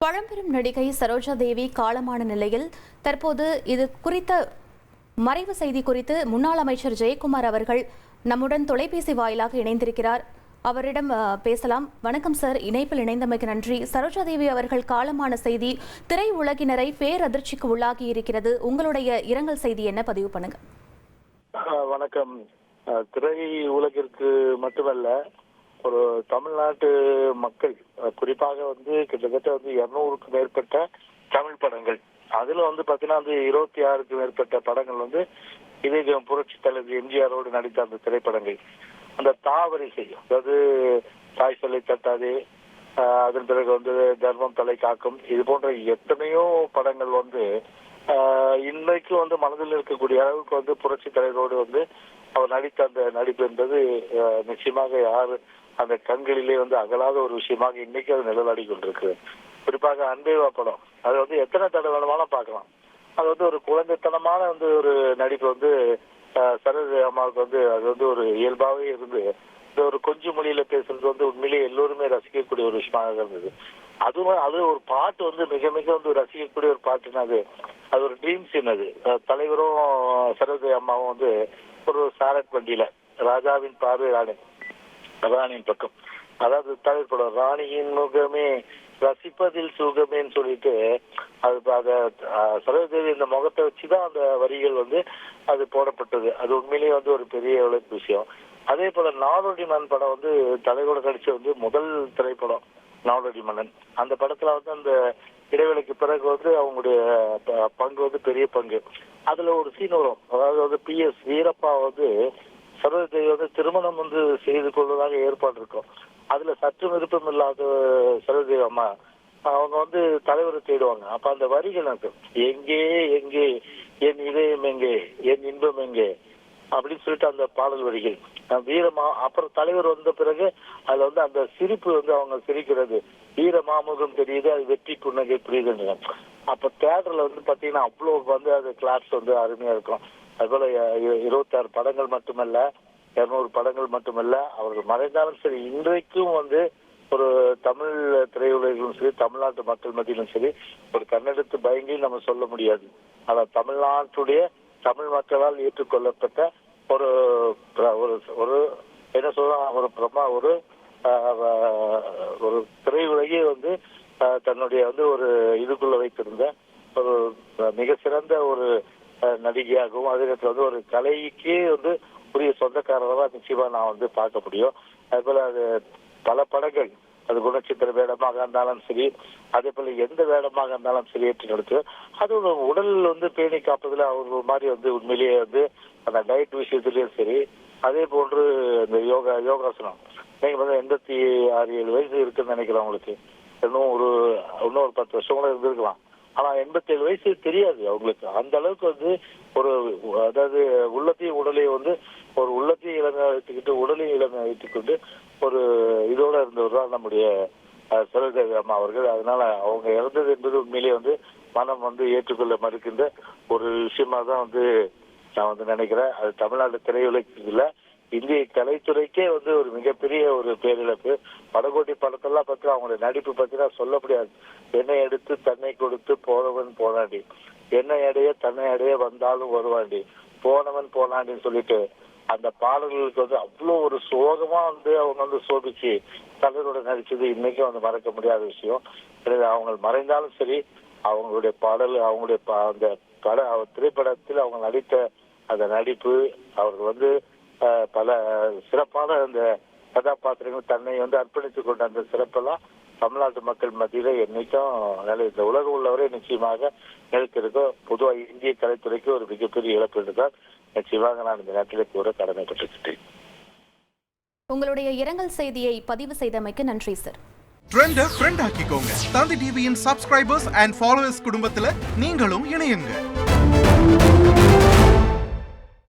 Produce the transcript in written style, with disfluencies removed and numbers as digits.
பழம்பெரும் நடிகை சரோஜா தேவி காலமான நிலையில் தற்போது இது குறித்த மறைவு செய்தி குறித்து முன்னாள் அமைச்சர் ஜெயக்குமார் அவர்கள் நம்முடன் தொலைபேசி வாயிலாக இணைந்திருக்கிறார். அவரிடம் பேசலாம். வணக்கம் சார், இணைப்பில் இணைந்தமைக்கு நன்றி. சரோஜா தேவி அவர்கள் காலமான செய்தி திரை உலகினரை பேரதிர்ச்சிக்கு உள்ளாகி இருக்கிறது. உங்களுடைய இரங்கல் செய்தி என்ன, பதிவு பண்ணுங்க. வணக்கம். திரை உலகிற்கு மட்டுமல்ல, ஒரு தமிழ்நாட்டு மக்கள் குறிப்பாக கிட்டத்தட்ட 200க்கும் மேற்பட்ட தமிழ் படங்கள், அதுல பாத்தீங்கன்னா 26க்கும் மேற்பட்ட படங்கள் இதே புரட்சி தலைவர் எம்ஜிஆரோடு நடித்த அந்த திரைப்படங்கள், அந்த தாவரிசை, அதாவது தாய் சொல்லை தட்டாதே, அதன் பிறகு தர்மம் தலை காக்கும், இது போன்ற எத்தனையோ படங்கள் இன்றைக்கு மனதில் இருக்கக்கூடிய அளவுக்கு புரட்சி தலைவரோடு அவர் நடித்த அந்த நடிப்பு என்பது நிச்சயமாக யாரு அந்த கண்களிலே அகலாத ஒரு விஷயமாக இன்னைக்கு அது நிழலாடி கொண்டிருக்கு. குறிப்பாக அன்பேவா படம், அது எத்தனை தடவை வேணுமாலும் பார்க்கலாம். அது ஒரு குழந்தைத்தனமான ஒரு நடிப்பு சரோஜா அம்மாவுக்கு அது ஒரு இயல்பாகவே இருந்து ஒரு கொஞ்சம் மொழியில பேசுறது உண்மையிலேயே எல்லோருமே ரசிக்கக்கூடிய ஒரு விஷயமாக இருந்தது. அது ஒரு பாட்டு மிக மிக ரசிக்கக்கூடிய ஒரு பாட்டுன்னா அது ஒரு ட்ரீம் சீன். அது தலைவரும் சரோஜா அம்மாவும் ஒரு சாரட் வண்டியில ராஜாவின் பார்வை ராணியின் பக்கம், அதாவது தலைவர் படம் ராணியின் முகமே ரசிப்பதில் சுகமேன்னு சொல்லிட்டு அத சரோஜாதேவி இந்த முகத்தை வச்சுதான் அந்த வரிகள் அது போடப்பட்டது. அது உண்மையிலேயே ஒரு பெரிய உழைப்பு விஷயம். அதே போல நாடோடி மன்னன் படம் தலைவரோட கடிச்ச முதல் திரைப்படம் நாடோடி மன்னன். அந்த படத்துல அந்த இடைவெளிக்கு பிறகு அவங்களுடைய பங்கு பெரிய பங்கு. அதுல ஒரு சீன் வரும், அதாவது PS வீரப்பா சரோஜா தேவி திருமணம் செய்து கொள்வதாக ஏற்பாடு இருக்கும். அதுல சற்று விருப்பம் இல்லாத சரோஜா தேவி அம்மா அவங்க தலைவரை தேடுவாங்க. அப்ப அந்த வரிகள் எங்கே எங்கே என் இதயம் எங்கே என் இன்பம் எங்கே அப்படின்னு சொல்லிட்டு அந்த பாடல் வரிகள் வீரமா. அப்புறம் தலைவர் வந்த பிறகு அதுல அந்த சிரிப்பு அவங்க சிரிக்கிறது, வீரமாமுகம் தெரியுது, அது வெற்றி புன்னகை புரியுதுன்னு. அப்ப தியேட்டர்ல பாத்தீங்கன்னா அவ்வளவு அது கிளாஸ் அருமையா இருக்கும். அதுபோல 26 படங்கள் மட்டுமல்ல, 200 படங்கள் மட்டுமல்ல, அவர்கள் மறைந்தாலும் சரி, இன்றைக்கும் ஒரு தமிழ் திரையுலகிலும் சரி, தமிழ்நாட்டு மக்கள் மத்தியிலும் சரி, ஒரு கண்ணெடுத்து பயங்கி நம்ம சொல்ல முடியாது. ஆனா தமிழ்நாட்டுடைய தமிழ் மக்களால் ஏற்றுக்கொள்ளப்பட்ட ஒரு ஒரு என்ன சொல்றாங்க, ஒரு பிரமா ஒரு திரையுலகே தன்னுடைய ஒரு இதுக்குள்ள வைத்திருந்த ஒரு மிக சிறந்த ஒரு நடிகையாகவும், அதே நேரத்தில் ஒரு கலைக்கே உரிய சொந்தக்காரராக நிச்சயமா நான் பார்க்க முடியும். அது போல அது பல படங்கள், அது குணச்சித்திர வேடமாக இருந்தாலும் சரி, அதே போல எந்த வேடமாக இருந்தாலும் சரி ஏற்று நடத்து. அது ஒரு உடல் பேணி காப்பதுல அவர் ஒரு மாதிரி உண்மையிலேயே அந்த டயட் விஷயத்திலயும் சரி, அதே போன்று இந்த யோகாசனம், நீங்க 86-87 வயசு இருக்குன்னு நினைக்கிறேன் உங்களுக்கு. இன்னும் ஒரு 10 வருஷம் கூட இருந்திருக்கலாம். ஆனா 87 வயசு தெரியாது அவங்களுக்கு. அந்த அளவுக்கு ஒரு அதாவது உள்ளத்தையும் உடலையும் ஒரு உள்ளத்தையும் இளமையா வைத்துக்கிட்டு உடலையும் இளமையா வைத்துக்கொண்டு ஒரு இதோட இருந்தவர் தான் நம்முடைய சரோஜா அம்மா அவர்கள். அதனால அவங்க இறந்தது என்பது உண்மையிலேயே மனம் ஏற்றுக்கொள்ள மறுக்கின்ற ஒரு விஷயமா தான் நான் நினைக்கிறேன். அது தமிழ்நாடு திரையுலகில் இந்திய கலைத்துறைக்கே ஒரு மிகப்பெரிய ஒரு பேரிழப்பு. படகோட்டி படத்தெல்லாம் பத்தி அவங்களுடைய நடிப்பு பத்தினா சொல்ல முடியாது. என்னை எடுத்து தன்னை கொடுத்து போனவன் போனாண்டி, என்னை அடைய தன்னை அடைய வந்தாலும் வருவாண்டி, போனவன் போனாண்டின்னு சொல்லிட்டு அந்த பாடல்களுக்கு அவ்வளோ ஒரு சோகமா அவங்க சோபிச்சு தலைவரோட நடிச்சது இன்னைக்கும் மறக்க முடியாத விஷயம். எனவே அவங்க மறைந்தாலும் சரி, அவங்களுடைய பாடல், அவங்களுடைய அந்த திரைப்படத்தில் அவங்க நடித்த அந்த நடிப்பு, அவர்கள் பல சிறப்பான அந்த கதாபாத்திரங்கள் தன்னை அர்ப்பணித்துக் கொண்ட அந்த சிறப்பெல்லாம் தமிழ்நாட்டு மக்கள் மத்தியில என்னைக்கும் இந்த உலகம் உள்ளவரே நிச்சயமாக நிலைத்திருக்கும். பொதுவாக இந்திய கலைத்துறைக்கு ஒரு மிகப்பெரிய இழப்பு என்றுதான் நிச்சயமாக நான் இந்த நேரத்தில் கூற கடமைப்பட்டிருக்கிறேன். உங்களுடைய இரங்கல் செய்தியை பதிவு செய்தமைக்கு நன்றி சார். ட்ரெண்டை ஃப்ரெண்ட் ஆக்கிக்கோங்க. தந்தி டிவியின் சப்ஸ்கிரைபர்ஸ் அண்ட் ஃபாலோவர்ஸ் குடும்பத்துல நீங்களும் இணையுங்க.